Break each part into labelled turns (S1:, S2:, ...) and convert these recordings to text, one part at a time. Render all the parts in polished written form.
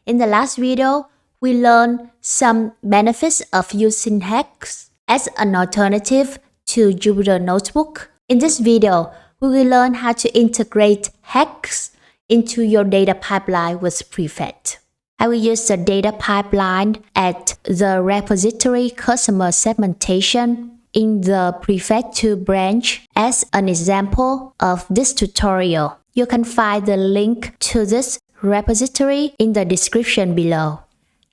S1: In the last video, we learned some benefits of using hex as an alternative to Jupyter Notebook. In this video, we will learn how to integrate hex into your data pipeline with prefect. I will use the data pipeline at the repository customer segmentation in the prefect2 branch as an example of this tutorial. You can find the link to this repository in the description below.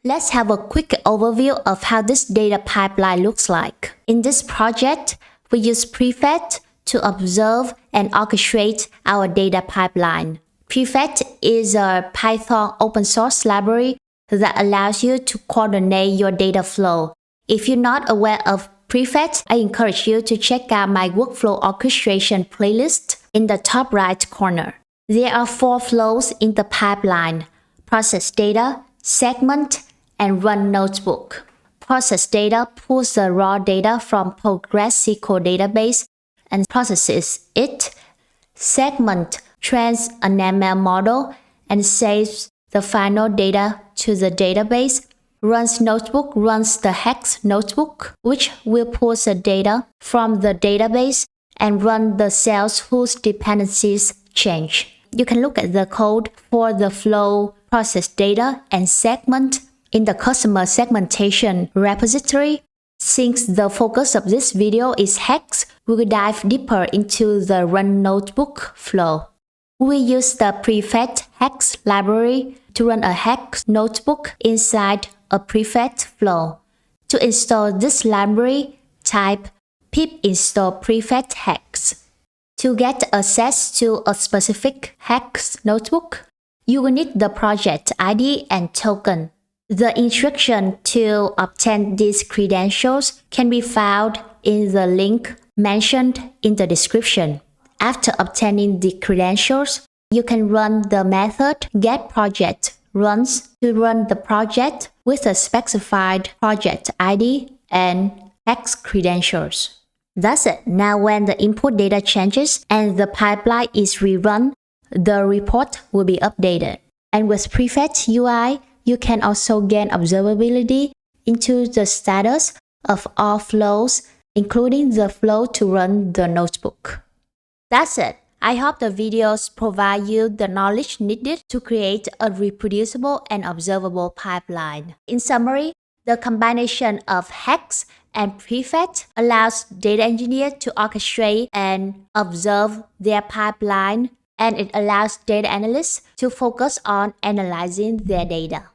S1: Let's have a quick overview of how this data pipeline looks like. In this project, we use prefect to observe and orchestrate our data pipeline. Prefect is a Python open source library that allows you to coordinate your data flow. If you're not aware of prefect, I encourage you to check out my workflow orchestration playlist in the top right corner. There are 4 flows in the pipeline: process data, segment, and run notebook. Process data pulls the raw data from PostgreSQL database and processes it. Segment trains an ML model and saves the final data to the database. Runs notebook runs the hex notebook, which will pull the data from the database and run the cells whose dependencies change. You can look at the code for the flow, process data, and segment in the customer segmentation repository. Since the focus of this video is hex, we will dive deeper into the run notebook flow. We use the prefect-hex library to run a hex notebook inside a prefect flow. To install this library, type pip install prefect-hex. To get access to a specific hex notebook, you will need the project ID and token. The instruction to obtain these credentials can be found in the link mentioned in the description. After obtaining the credentials, you can run the method getProjectRuns to run the project with a specified project ID and hex credentials. That's it. Now when the input data changes and the pipeline is rerun, the report will be updated. And with Prefect UI, you can also gain observability into the status of all flows, including the flow to run the notebook. That's it. I hope the videos provide you the knowledge needed to create a reproducible and observable pipeline. In summary, the combination of hex and prefect allows data engineers to orchestrate and observe their pipeline, and it allows data analysts to focus on analyzing their data.